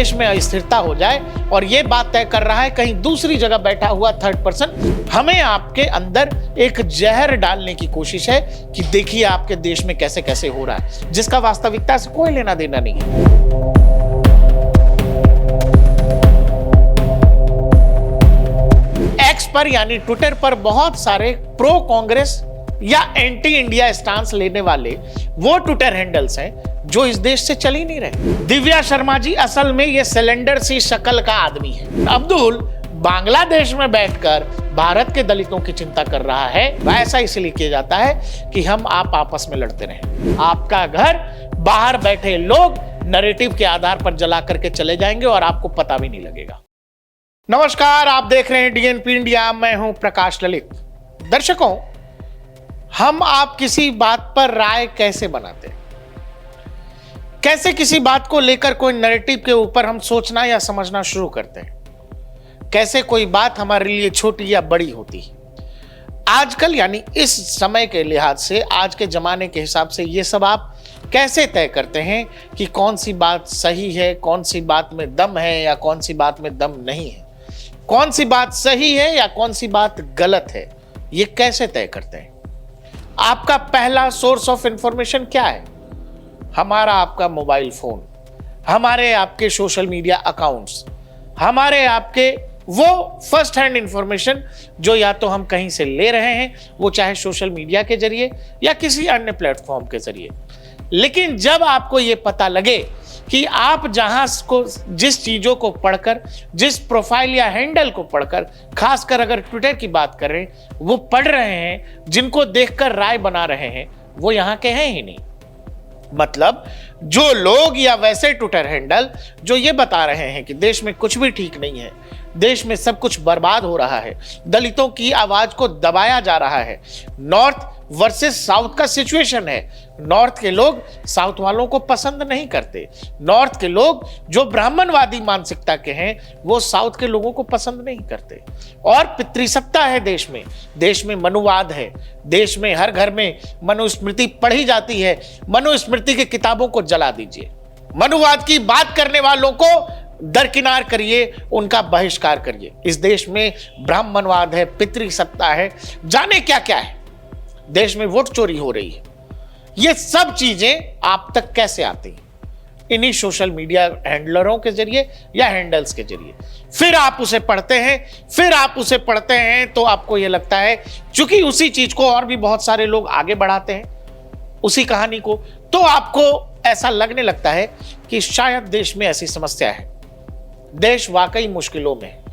देश में अस्थिरता हो जाए, और ये बात तय कर रहा है कहीं दूसरी जगह बैठा हुआ थर्ड पर्सन। हमें आपके अंदर एक जहर डालने की कोशिश है कि देखिए आपके देश में कैसे कैसे हो रहा है, जिसका वास्तविकता से कोई लेना देना नहीं है। एक्स पर यानी ट्विटर पर बहुत सारे प्रो कांग्रेस या एंटी इंडिया स्टांस लेने वाले वो ट्विटर हैंडल्स हैं जो इस देश से चल ही नहीं रहे। दिव्या शर्मा जी असल में ये सिलेंडर सी शक्ल का आदमी है। अब्दुल बांग्लादेश में बैठकर भारत के दलितों की चिंता कर रहा है। वैसा इसलिए किया जाता है कि हम आप आपस में लड़ते रहें। आपका घर बाहर बैठे लोग नैरेटिव के आधार पर जला करके चले जाएंगे और आपको पता भी नहीं लगेगा। नमस्कार, आप देख रहे हैं डीएनपी इंडिया। मैं हूं प्रकाश ललित। दर्शकों, हम आप किसी बात पर राय कैसे बनाते हैं, कैसे किसी बात को लेकर कोई नैरेटिव के ऊपर हम सोचना या समझना शुरू करते हैं, कैसे कोई बात हमारे लिए छोटी या बड़ी होती है। आजकल यानी इस समय के लिहाज से, आज के जमाने के हिसाब से ये सब आप कैसे तय करते हैं कि कौन सी बात सही है, कौन सी बात में दम है या कौन सी बात में दम नहीं है, कौन सी बात सही है या कौन सी बात गलत है, ये कैसे तय करते हैं? आपका पहला सोर्स ऑफ इंफॉर्मेशन क्या है? हमारा आपका मोबाइल फोन, हमारे आपके सोशल मीडिया अकाउंट्स, हमारे आपके वो फर्स्ट हैंड इंफॉर्मेशन जो या तो हम कहीं से ले रहे हैं, वो चाहे सोशल मीडिया के जरिए या किसी अन्य प्लेटफॉर्म के जरिए। लेकिन जब आपको ये पता लगे कि आप जहां को जिस चीजों को पढ़कर, जिस प्रोफाइल या हैंडल को पढ़कर, खासकर अगर ट्विटर की बात करें, वो पढ़ रहे हैं, जिनको देखकर राय बना रहे हैं, वो यहां के हैं ही नहीं। मतलब जो लोग या वैसे ट्विटर हैंडल जो ये बता रहे हैं कि देश में कुछ भी ठीक नहीं है, देश में सब कुछ बर्बाद हो रहा है, दलितों की आवाज को दबाया जा रहा है, नॉर्थ वर्सेस साउथ का सिचुएशन है, नॉर्थ के लोग साउथ वालों को पसंद नहीं करते, नॉर्थ के लोग जो ब्राह्मणवादी मानसिकता के हैं वो साउथ के लोगों को पसंद नहीं करते, और पितृसत्ता है देश में मनुवाद है, देश में हर घर में मनुस्मृति पढ़ी जाती है। मनुस्मृति की किताबों को जला दीजिए, मनुवाद की बात करने वालों को दरकिनार करिए, उनका बहिष्कार करिए। इस देश में ब्राह्मणवाद है, पितृसत्ता है, जाने क्या क्या है, देश में वोट चोरी हो रही है। ये सब चीजें आप तक कैसे आती हैं? इन्हीं सोशल मीडिया हैंडलरों के जरिए या हैंडल्स के जरिए। फिर आप उसे पढ़ते हैं तो आपको यह लगता है, चूंकि उसी चीज को और भी बहुत सारे लोग आगे बढ़ाते हैं, उसी कहानी को, तो आपको ऐसा लगने लगता है कि शायद देश में ऐसी समस्या है, देश वाकई मुश्किलों में है,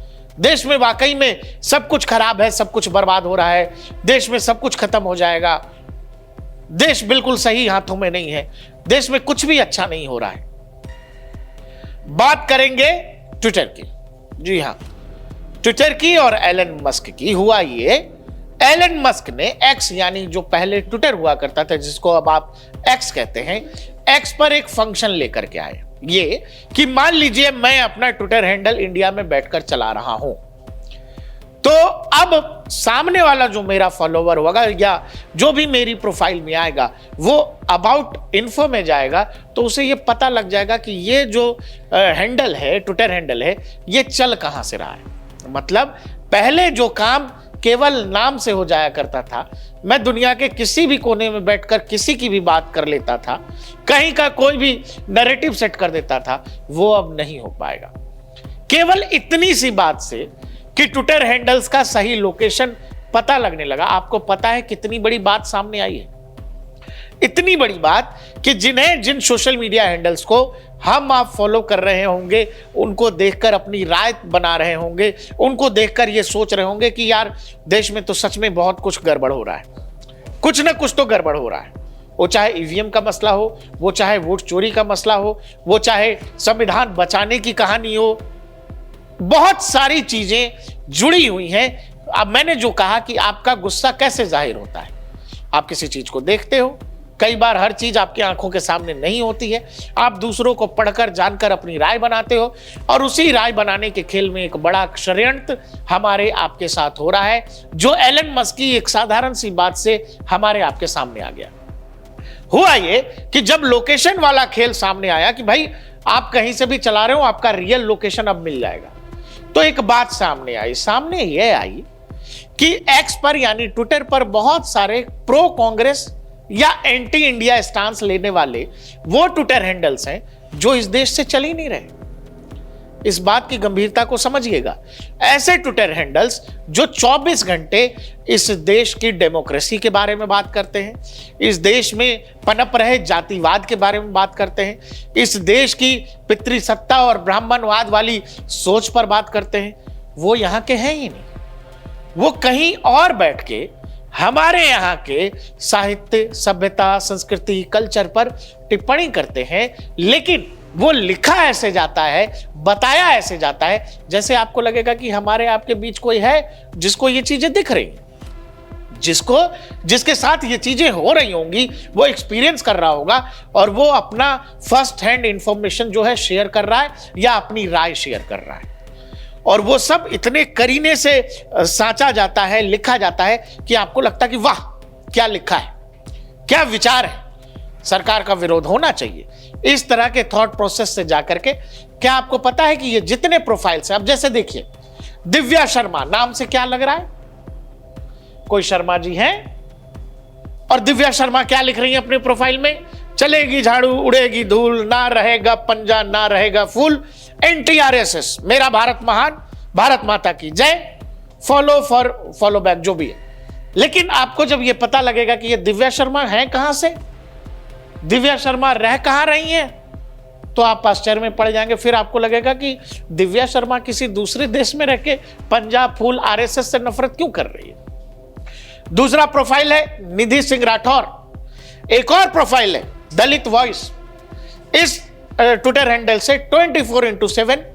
देश में वाकई में सब कुछ खराब है, सब कुछ बर्बाद हो रहा है, देश में सब कुछ खत्म हो जाएगा, देश बिल्कुल सही हाथों में नहीं है, देश में कुछ भी अच्छा नहीं हो रहा है। बात करेंगे ट्विटर की। जी हां, ट्विटर की और एलन मस्क की। हुआ ये, एलन मस्क ने एक्स यानी जो पहले ट्विटर हुआ करता था, जिसको अब आप एक्स कहते हैं, एक्स पर एक फंक्शन लेकर के आए। ये कि मान लीजिए मैं अपना ट्विटर हैंडल इंडिया में बैठकर चला रहा हूं, तो अब सामने वाला जो मेरा फॉलोवर होगा या जो भी मेरी प्रोफाइल में आएगा, वो अबाउट इन्फो में जाएगा, तो उसे ये पता लग जाएगा कि ये जो हैंडल है, ट्विटर हैंडल है, ये चल कहां से रहा है। मतलब पहले जो काम केवल नाम से हो जाया करता था, मैं दुनिया के किसी भी कोने में बैठकर किसी की भी बात कर लेता था, कहीं का कोई भी नैरेटिव सेट कर देता था, वो अब नहीं हो पाएगा। केवल इतनी सी बात से कि ट्विटर हैंडल्स का सही लोकेशन पता लगने लगा। आपको पता है कितनी बड़ी बात सामने आई है? इतनी बड़ी बात कि जिन सोशल मीडिया हैंडल्स को हम आप फॉलो कर रहे होंगे, उनको देखकर अपनी राय बना रहे होंगे, उनको देखकर ये सोच रहे होंगे कि यार देश में तो सच में बहुत कुछ गड़बड़ हो रहा है, कुछ ना कुछ तो गड़बड़ हो रहा है। वो चाहे ईवीएम का मसला हो, वो चाहे वोट चोरी का मसला हो, वो चाहे संविधान बचाने की कहानी हो, बहुत सारी चीजें जुड़ी हुई हैं। अब मैंने जो कहा कि आपका गुस्सा कैसे जाहिर होता है, आप किसी चीज को देखते हो, कई बार हर चीज आपकी आंखों के सामने नहीं होती है, आप दूसरों को पढ़कर जानकर अपनी राय बनाते हो, और उसी राय बनाने के खेल में एक बड़ा षड्यंत्र हमारे आपके साथ हो रहा है, जो एलन मस्क की एक साधारण सी बात से हमारे आपके सामने आ गया। हुआ ये कि जब लोकेशन वाला खेल सामने आया कि भाई आप कहीं से भी चला रहे हो, आपका रियल लोकेशन अब मिल जाएगा। तो एक बात सामने यह आई कि एक्स पर यानी ट्विटर पर बहुत सारे प्रो कांग्रेस या एंटी इंडिया स्टांस लेने वाले वो ट्विटर हैंडल्स हैं जो इस देश से चल ही नहीं रहे। इस बात की गंभीरता को समझिएगा। ऐसे ट्विटर हैंडल्स जो 24 घंटे इस देश की डेमोक्रेसी के बारे में बात करते हैं, इस देश में पनप रहे जातिवाद के बारे में बात करते हैं, इस देश की पितृसत्ता और ब्राह्मणवाद वाली सोच पर बात करते हैं, वो यहां के हैं ही नहीं। वो कहीं और बैठ के हमारे यहाँ के साहित्य, सभ्यता, संस्कृति, कल्चर पर टिप्पणी करते हैं, लेकिन वो लिखा ऐसे जाता है, बताया ऐसे जाता है, जैसे आपको लगेगा कि हमारे आपके बीच कोई है जिसको ये चीजें दिख रही हैं, जिसके साथ ये चीजें हो रही होंगी, वो एक्सपीरियंस कर रहा होगा और वो अपना फर्स्ट हैंड इंफॉर्मेशन जो है शेयर कर रहा है या अपनी राय शेयर कर रहा है। और वो सब इतने करीने से सांचा जाता है, लिखा जाता है कि आपको लगता है कि वाह क्या लिखा है, क्या विचार है, सरकार का विरोध होना चाहिए। इस तरह के थॉट प्रोसेस से जाकर के क्या आपको पता है कि ये जितने प्रोफाइल्स हैं, अब जैसे देखिए दिव्या शर्मा नाम से क्या लग रहा है, कोई शर्मा जी हैं और दिव्या शर्मा क्या लिख रही है अपने प्रोफाइल में, चलेगी झाड़ू उड़ेगी धूल, ना रहेगा पंजा ना रहेगा फूल, एनटीआरएसएस मेरा भारत महान, भारत माता की जय, फॉलो बैक, जो भी है। लेकिन आपको जब यह पता लगेगा कि ये दिव्या शर्मा है कहां से, दिव्या शर्मा रह कहां रही हैं, तो आप आश्चर्य में पड़ जाएंगे। फिर आपको लगेगा कि दिव्या शर्मा किसी दूसरे देश में रह के पंजाब फूल आरएसएस से नफरत क्यों कर रही है। दूसरा प्रोफाइल है निधि सिंह राठौर। एक और प्रोफाइल है दलित वॉइस। इस ट्विटर हैंडल से 24/7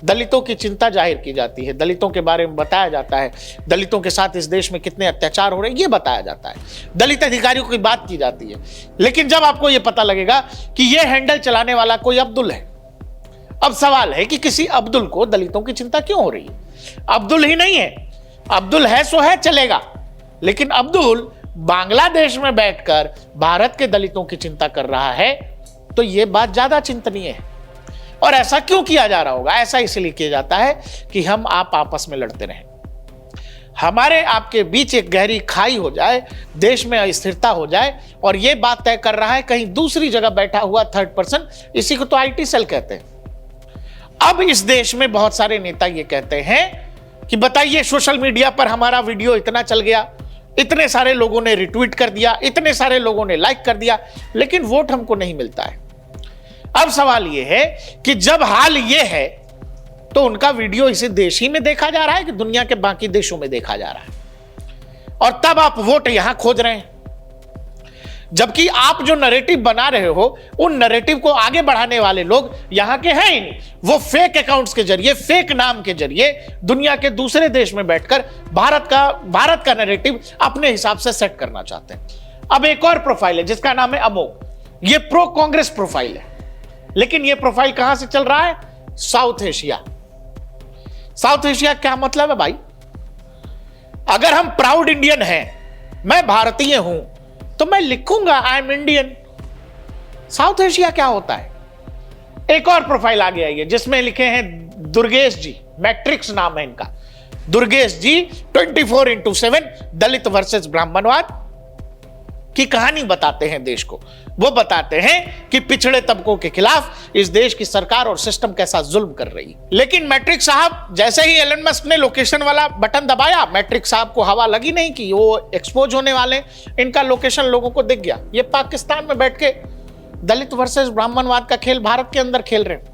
दलितों की चिंता जाहिर की जाती है, दलितों के बारे में बताया जाता है, दलितों के साथ इस देश में कितने अत्याचार हो रहे हैं ये बताया जाता है, दलित अधिकारियों की बात की जाती है। लेकिन जब आपको यह पता लगेगा कि यह हैंडल चलाने वाला कोई अब्दुल है, अब सवाल है कि किसी अब्दुल को दलितों की चिंता क्यों हो रही है। अब्दुल ही नहीं है, अब्दुल है सो है चलेगा, लेकिन अब्दुल बांग्लादेश में बैठकर भारत के दलितों की चिंता कर रहा है, तो यह बात ज्यादा चिंतनीय है। और ऐसा क्यों किया जा रहा होगा? ऐसा इसलिए किया जाता है कि हम आप आपस में लड़ते रहें, हमारे आपके बीच एक गहरी खाई हो जाए, देश में अस्थिरता हो जाए, और यह बात तय कर रहा है कहीं दूसरी जगह बैठा हुआ थर्ड पर्सन, इसी को तो आईटी सेल कहते हैं। अब इस देश में बहुत सारे नेता ये कहते हैं कि बताइए सोशल मीडिया पर हमारा वीडियो इतना चल गया, इतने सारे लोगों ने रिट्वीट कर दिया, इतने सारे लोगों ने लाइक कर दिया, लेकिन वोट हमको नहीं मिलता है। अब सवाल यह है कि जब हाल यह है तो उनका वीडियो इसी देश ही में देखा जा रहा है कि दुनिया के बाकी देशों में देखा जा रहा है, और तब आप वोट यहां खोज रहे हैं, जबकि आप जो नैरेटिव बना रहे हो उन नैरेटिव को आगे बढ़ाने वाले लोग यहां के हैं ही नहीं। वो फेक अकाउंट्स के जरिए, फेक नाम के जरिए दुनिया के दूसरे देश में बैठकर भारत का नैरेटिव अपने हिसाब से सेट करना चाहते हैं। अब एक और प्रोफाइल है जिसका नाम है अमोघ। ये प्रो कांग्रेस प्रोफाइल है, लेकिन यह प्रोफाइल कहां से चल रहा है? South Asia. साउथ एशिया क्या मतलब है भाई? अगर हम प्राउड इंडियन हैं, मैं भारतीय हूं, तो मैं लिखूंगा I am Indian. South Asia क्या होता है? एक और प्रोफाइल आगे आई है जिसमें लिखे हैं दुर्गेश जी, मैट्रिक्स नाम है इनका। दुर्गेश जी 24/7 दलित वर्सेस ब्राह्मणवाद की कहानी बताते हैं देश को। वो बताते हैं कि पिछड़े तबकों के खिलाफ इस देश की सरकार और सिस्टम कैसा जुल्म कर रही है। लेकिन मैट्रिक्स साहब, जैसे ही एलन मस्क ने लोकेशन वाला बटन दबाया, मैट्रिक्स साहब को हवा लगी नहीं कि वो एक्सपोज होने वाले। इनका लोकेशन लोगों को दिख गया। ये पाकिस्तान में बैठ के दलित वर्सेस ब्राह्मणवाद का खेल भारत के अंदर खेल रहे हैं,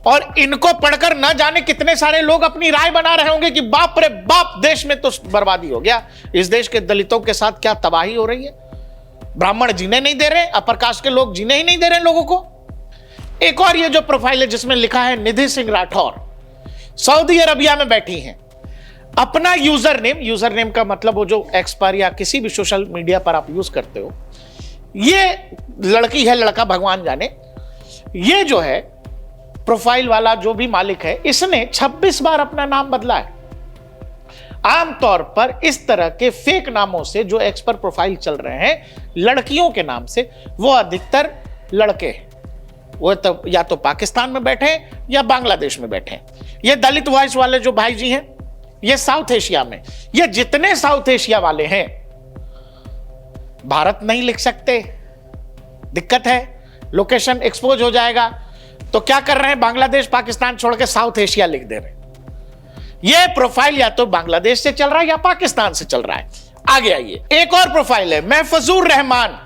और इनको पढ़कर न जाने कितने सारे लोग अपनी राय बना रहे होंगे कि बाप रे बाप, देश में तो बर्बादी हो गया, इस देश के दलितों के साथ क्या तबाही हो रही है, ब्राह्मण जीने नहीं दे रहे, अपर कास्ट के लोग जीने ही नहीं दे रहे लोगों को। एक और ये जो प्रोफाइल है जिसमें लिखा है निधि सिंह राठौर, सऊदी अरबिया में बैठी हैं, अपना यूजर नेम का मतलब वो जो एक्स पर या किसी भी सोशल मीडिया पर आप यूज करते हो, ये लड़की है लड़का भगवान जाने, ये जो है प्रोफाइल वाला जो भी मालिक है, इसने 26 बार अपना नाम बदला है। आमतौर पर इस तरह के फेक नामों से जो एक्स पर प्रोफाइल चल रहे हैं लड़कियों के नाम से, वो अधिकतर लड़के हैं। वो तो या तो पाकिस्तान में बैठे हैं या बांग्लादेश में बैठे हैं। ये दलित वॉइस वाले जो भाई जी हैं, ये साउथ एशिया में, ये जितने साउथ एशिया वाले हैं भारत नहीं लिख सकते, दिक्कत है, लोकेशन एक्सपोज हो जाएगा। तो क्या कर रहे हैं, बांग्लादेश पाकिस्तान छोड़ के साउथ एशिया लिख दे रहे हैं। ये प्रोफाइल या तो बांग्लादेश से चल रहा है या पाकिस्तान से चल रहा है। आगे आइए, एक और प्रोफाइल है, Mahfuzur Rahman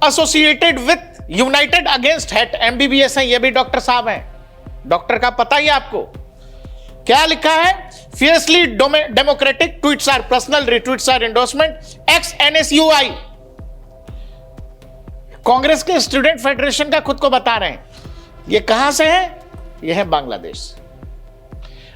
associated with United Against Hate, MBBS है, ये भी डॉक्टर साहब हैं। डॉक्टर का पता ही आपको क्या लिखा है, fiercely democratic, tweets are personal, retweets are endorsement, ex NSUI, Congress के स्टूडेंट फेडरेशन का खुद को बता रहे हैं। ये कहां से है, ये है बांग्लादेश।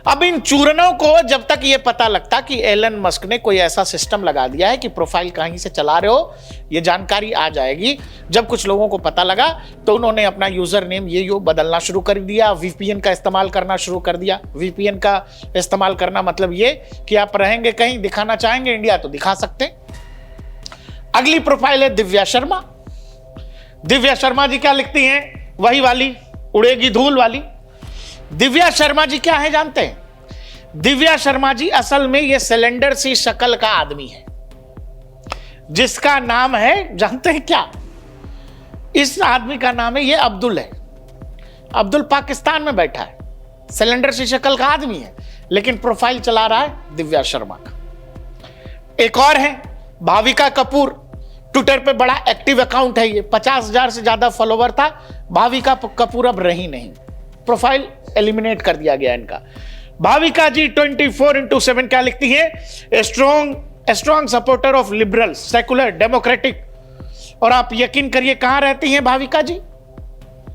अब इन चूरनों को जब तक ये पता लगता कि एलन मस्क ने कोई ऐसा सिस्टम लगा दिया है कि प्रोफाइल कहीं से चला रहे हो, ये जानकारी आ जाएगी। जब कुछ लोगों को पता लगा तो उन्होंने अपना यूजर नेम ये बदलना शुरू कर दिया, वीपीएन का इस्तेमाल करना शुरू कर दिया। वीपीएन का इस्तेमाल करना मतलब ये कि आप रहेंगे कहीं, दिखाना चाहेंगे इंडिया तो दिखा सकते। अगली प्रोफाइल है दिव्या शर्मा। दिव्या शर्मा जी क्या लिखती हैं, वही वाली उड़ेगी धूल वाली। दिव्या शर्मा जी क्या है जानते हैं, दिव्या शर्मा जी असल में ये सिलेंडर सी शक्ल का आदमी है जिसका नाम है, जानते हैं क्या, इस आदमी का नाम है, ये अब्दुल है। अब्दुल पाकिस्तान में बैठा है, सिलेंडर सी शक्ल का आदमी है, लेकिन प्रोफाइल चला रहा है दिव्या शर्मा का। एक और है भाविका कपूर, ट्विटर पे बड़ा एक्टिव अकाउंट है, ये 50,000 से ज्यादा फॉलोवर था। भाविका कपूर अब रही नहीं, प्रोफाइल एलिमिनेट कर दिया गया इनका। भाविका जी 24/7 क्या लिखती है, strong supporter of liberal, secular, democratic. और आप यकीन करिए कहां रहती हैं भाविका जी,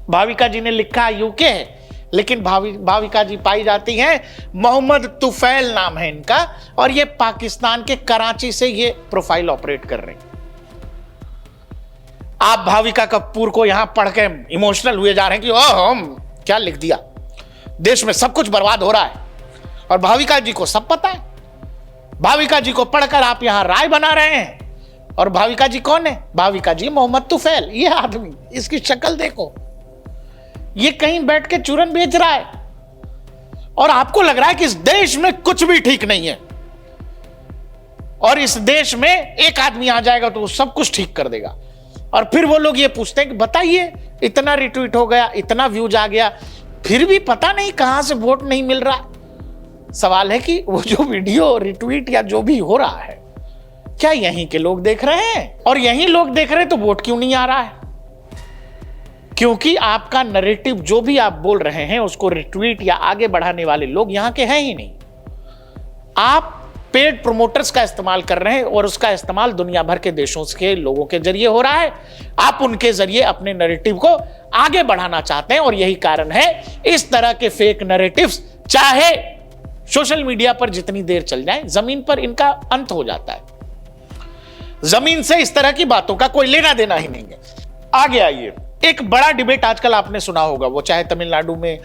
भाविका जी ने लिखा यूके है, लेकिन भाविका जी पाई जाती हैं, मोहम्मद तुफैल नाम है इनका, और ये पाकिस्तान के कराची से ये प्रोफाइल ऑपरेट कर रहे हैं। आप भाविका कपूर को यहां पढ़ के इमोशनल हुए जा रहे हैं कि ओह क्या लिख दिया, देश में सब कुछ बर्बाद हो रहा है, और भाविका जी को सब पता है। भाविका जी को पढ़कर आप यहां राय बना रहे हैं। और भाविका जी कौन है, भाविका जी मोहम्मद तुफैल, ये आदमी, इसकी शक्ल देखो, ये कहीं बैठ के चूरन बेच रहा है, और आपको लग रहा है कि इस देश में कुछ भी ठीक नहीं है, और इस देश में एक आदमी आ जाएगा तो वो सब कुछ ठीक कर देगा। और फिर वो लोग ये पूछते हैं कि बताइए, इतना रिट्वीट हो गया, इतना व्यूज आ गया, फिर भी पता नहीं कहां से वोट नहीं मिल रहा। सवाल है कि वो जो वीडियो रिट्वीट या जो भी हो रहा है, क्या यहीं के लोग देख रहे हैं, और यहीं लोग देख रहे हैं तो वोट क्यों नहीं आ रहा है? क्योंकि आपका नैरेटिव जो भी आप बोल रहे हैं उसको रिट्वीट या आगे बढ़ाने वाले लोग यहां के हैं ही नहीं। आप पेड प्रोमोटर्स का इस्तेमाल कर रहे हैं, और उसका इस्तेमाल दुनिया भर के देशों के लोगों के जरिए हो रहा है। आप उनके जरिए अपने नैरेटिव को आगे बढ़ाना चाहते हैं, और यही कारण है इस तरह के फेक नैरेटिव्स चाहे सोशल मीडिया पर जितनी देर चल जाए, जमीन पर इनका अंत हो जाता है। जमीन से इस तरह की बातों का कोई लेना देना ही नहीं है। आगे आइए, एक बड़ा डिबेट आजकल आपने सुना होगा, वो चाहे तमिलनाडु में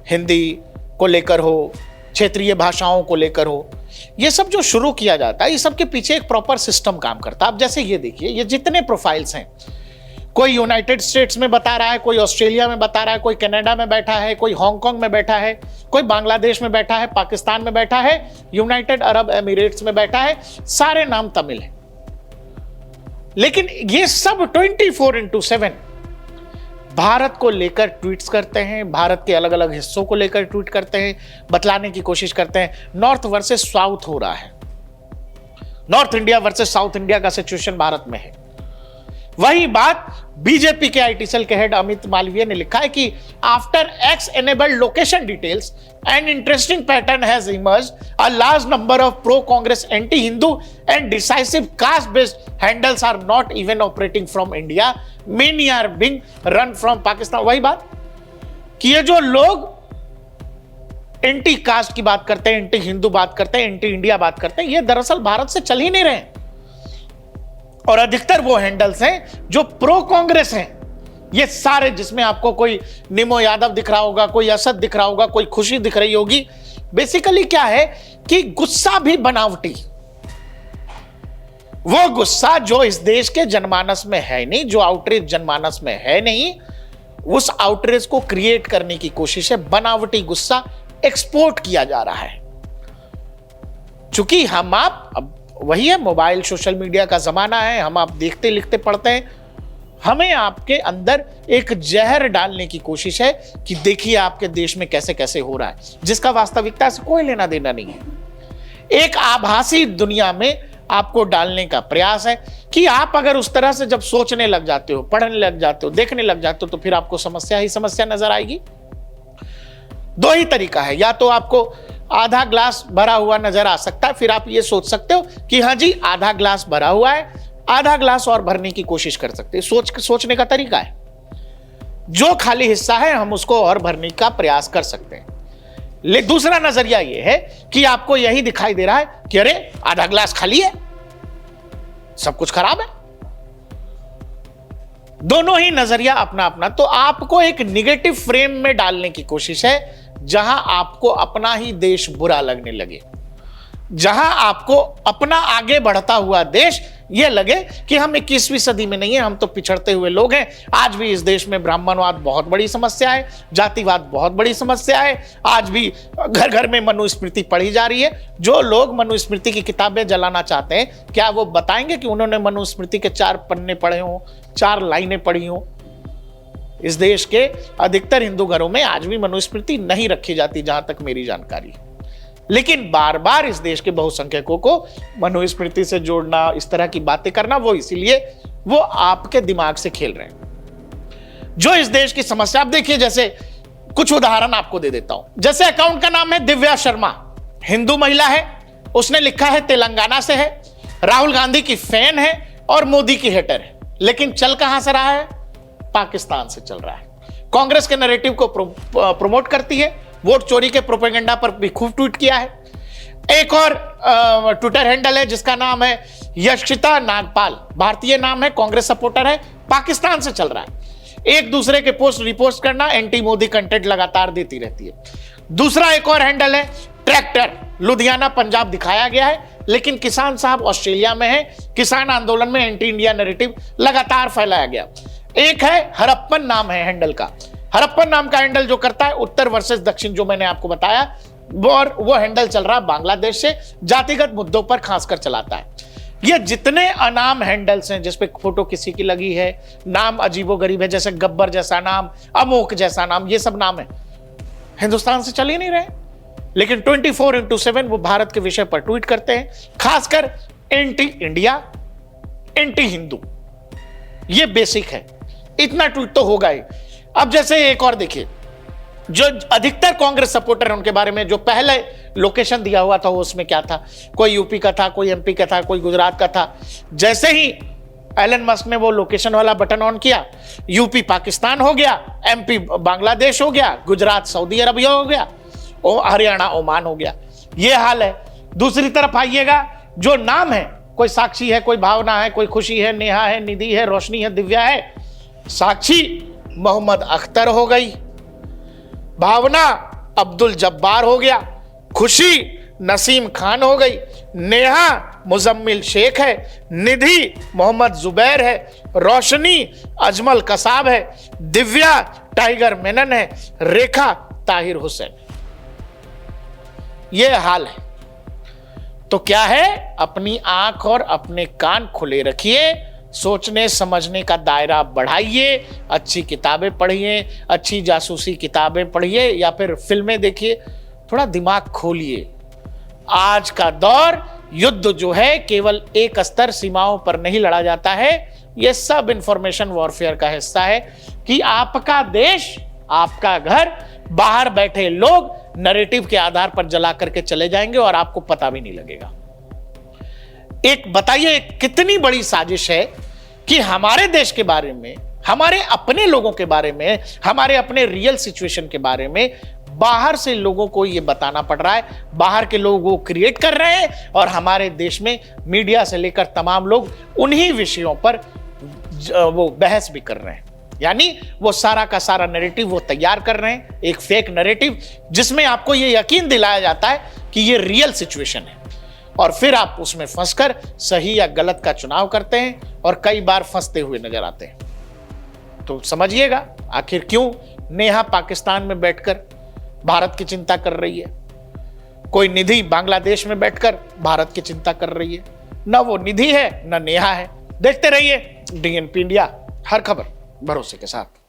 हिंदी को लेकर हो, क्षेत्रीय भाषाओं को लेकर हो, ये सब जो शुरू किया जाता है, ये सब के पीछे एक प्रॉपर सिस्टम काम करता है। अब जैसे ये देखिए, ये जितने प्रोफाइल्स हैं, कोई यूनाइटेड स्टेट्स में बता रहा है, कोई ऑस्ट्रेलिया में बता रहा है, कोई कनाडा में बैठा है, कोई हांगकांग में बैठा है, कोई बांग्लादेश में बैठा है, पाकिस्तान में बैठा है, यूनाइटेड अरब एमिरेट्स में बैठा है, सारे नाम तमिल हैं। लेकिन ये सब 24/7 भारत को लेकर ट्वीट्स करते हैं, भारत के अलग अलग हिस्सों को लेकर ट्वीट करते हैं, बतलाने की कोशिश करते हैं नॉर्थ वर्सेस साउथ हो रहा है, north India versus south India का सिचुएशन भारत में है। वही बात बीजेपी के आईटी सेल के हेड अमित मालवीय ने लिखा है कि after X enabled location details an interesting pattern has emerged, a large number of pro Congress, anti Hindu and decisive caste based handles are not even operating from India, many are being run from Pakistan. वही बात कि ये जो लोग anti cast की बात करते हैं, एंटी हिंदू बात करते हैं, एंटी इंडिया बात करते हैं, ये दरअसल भारत से चल ही नहीं रहे हैं। और अधिकतर वो हैंडल्स हैं जो प्रो कांग्रेस हैं, ये सारे, जिसमें आपको कोई निमो यादव दिख रहा होगा, कोई असद दिख रहा होगा, कोई खुशी दिख रही होगी। बेसिकली क्या है कि गुस्सा भी बनावटी, वो गुस्सा जो इस देश के जनमानस में है नहीं, जो आउटरीच जनमानस में है नहीं, उस आउटरीच को क्रिएट करने की कोशिश है, बनावटी गुस्सा एक्सपोर्ट किया जा रहा है। चूंकि हम आप अब वही है, मोबाइल सोशल मीडिया का जमाना है, हम आप देखते लिखते पढ़ते हैं, हमें आपके अंदर एक जहर डालने की कोशिश है कि देखिए आपके देश में कैसे कैसे हो रहा है, जिसका वास्तविकता से कोई लेना देना नहीं है। एक आभासी दुनिया में आपको डालने का प्रयास है कि आप अगर उस तरह से जब सोचने लग जाते हो, पढ़ने लग जाते हो, देखने लग जाते हो, तो फिर आपको समस्या ही समस्या नजर आएगी। दो ही तरीका है, या तो आपको आधा ग्लास भरा हुआ नजर आ सकता है, फिर आप ये सोच सकते हो कि हाँ जी आधा ग्लास भरा हुआ है, आधा ग्लास और भरने की कोशिश कर सकते हैं। सोचने का तरीका है। जो खाली हिस्सा है हम उसको और भरने का प्रयास कर सकते हैं। लेकिन दूसरा नजरिया यह है कि आपको यही दिखाई दे रहा है कि अरे आधा ग्लास खाली है, सब कुछ खराब है। दोनों ही नजरिया अपना अपना, तो आपको एक निगेटिव फ्रेम में डालने की कोशिश है, जहां आपको अपना ही देश बुरा लगने लगे, जहां आपको अपना आगे बढ़ता हुआ देश यह लगे कि हम 21वीं सदी में नहीं है, हम तो पिछड़ते हुए लोग हैं। आज भी इस देश में ब्राह्मणवाद बहुत बड़ी समस्या है, जातिवाद बहुत बड़ी समस्या है, आज भी घर घर में मनुस्मृति पढ़ी जा रही है। जो लोग मनुस्मृति की किताबें जलाना चाहते हैं, क्या वो बताएंगे कि उन्होंने मनुस्मृति के 4 पन्ने पढ़े हों, 4 लाइनें पढ़ी हों? इस देश के अधिकतर हिंदू घरों में आज भी मनुस्मृति नहीं रखी जाती, जहां तक मेरी जानकारी है। लेकिन बार बार इस देश के बहुसंख्यकों को मनुस्मृति से जोड़ना, इस तरह की बातें करना, वो इसीलिए वो आपके दिमाग से खेल रहे हैं। जो इस देश की समस्या, आप देखिए, जैसे कुछ उदाहरण आपको दे देता हूं। जैसे अकाउंट का नाम है दिव्या शर्मा, हिंदू महिला है, उसने लिखा है तेलंगाना से है, राहुल गांधी की फैन है और मोदी की हेटर है, लेकिन चल कहां से रहा है? पाकिस्तान से चल रहा है। कांग्रेस के नैरेटिव को प्रमोट करती है, वोट चोरी के प्रोपेगेंडा पर भी खूब ट्वीट किया है। एक और ट्विटर हैंडल है जिसका नाम है यशिता नागपाल, भारतीय नाम है, कांग्रेस सपोर्टर है, पाकिस्तान से चल रहा है। एक दूसरे के पोस्ट रिपोस्ट करना, एंटी मोदी कंटेंट लगातार देती रहती है। दूसरा एक और हैंडल है ट्रैक्टर, लुधियाना पंजाब दिखाया गया है, लेकिन किसान साहब ऑस्ट्रेलिया में है। किसान आंदोलन में एंटी इंडिया नैरेटिव लगातार फैलाया गया। एक है हरप्पन, नाम है हैंडल का। हरप्पन नाम का हैंडल जो करता है उत्तर वर्सेस दक्षिण, जो मैंने आपको बताया, और वो हैंडल चल रहा है बांग्लादेश से, जातिगत मुद्दों पर खासकर चलाता है। ये जितने अनाम हैंडल्स हैं जिसपे फोटो किसी की लगी है, नाम अजीबोगरीब है, जैसे गब्बर जैसा नाम, अमोक जैसा नाम, ये सब नाम है, हिंदुस्तान से चल ही नहीं रहे। लेकिन 24/7 वो भारत के विषय पर ट्वीट करते हैं, खासकर एंटी इंडिया, एंटी हिंदू। ये बेसिक है, इतना ट्वीट तो होगा ही। अब जैसे एक और देखिए, जो अधिकतर कांग्रेस सपोर्टर है उनके बारे में जो पहले लोकेशन दिया हुआ था, वो उसमें क्या था? कोई यूपी का था, कोई एमपी का था, कोई गुजरात का था। जैसे ही एलन मस्क ने वो लोकेशन वाला बटन ऑन किया, यूपी पाकिस्तान हो गया, एमपी बांग्लादेश हो गया, गुजरात सऊदी अरबिया हो गया, हरियाणा ओमान हो गया। ये हाल है। दूसरी तरफ आइएगा, जो नाम है, कोई साक्षी है, कोई भावना है, कोई खुशी है, नेहा है, निधि है, रोशनी है, दिव्या है। साक्षी मोहम्मद अख्तर हो गई, भावना अब्दुल जब्बार हो गया, खुशी नसीम खान हो गई, नेहा मुजम्मिल शेख है, निधि मोहम्मद जुबैर है, रोशनी अजमल कसाब है, दिव्या टाइगर मेनन है, रेखा ताहिर हुसैन। यह हाल है। तो क्या है? अपनी आंख और अपने कान खुले रखिए, सोचने समझने का दायरा बढ़ाइए, अच्छी किताबें पढ़िए, अच्छी जासूसी किताबें पढ़िए या फिर फिल्में देखिए, थोड़ा दिमाग खोलिए। आज का दौर, युद्ध जो है केवल एक स्तर सीमाओं पर नहीं लड़ा जाता है, यह सब इंफॉर्मेशन वॉरफेयर का हिस्सा है कि आपका देश, आपका घर, बाहर बैठे लोग नैरेटिव के आधार पर जला करके चले जाएंगे और आपको पता भी नहीं लगेगा। एक बताइए कितनी बड़ी साजिश है कि हमारे देश के बारे में, हमारे अपने लोगों के बारे में, हमारे अपने रियल सिचुएशन के बारे में बाहर से लोगों को यह बताना पड़ रहा है। बाहर के लोग वो क्रिएट कर रहे हैं और हमारे देश में मीडिया से लेकर तमाम लोग उन्हीं विषयों पर वो बहस भी कर रहे हैं। यानी वो सारा का सारा नैरेटिव वो तैयार कर रहे हैं, एक फेक नैरेटिव जिसमें आपको ये यकीन दिलाया जाता है कि ये रियल सिचुएशन है, और फिर आप उसमें फंसकर सही या गलत का चुनाव करते हैं और कई बार फंसते हुए नजर आते हैं। तो समझिएगा आखिर क्यों नेहा पाकिस्तान में बैठकर भारत की चिंता कर रही है, कोई निधि बांग्लादेश में बैठकर भारत की चिंता कर रही है। न वो निधि है न नेहा है। देखते रहिए DNP इंडिया, हर खबर भरोसे के साथ।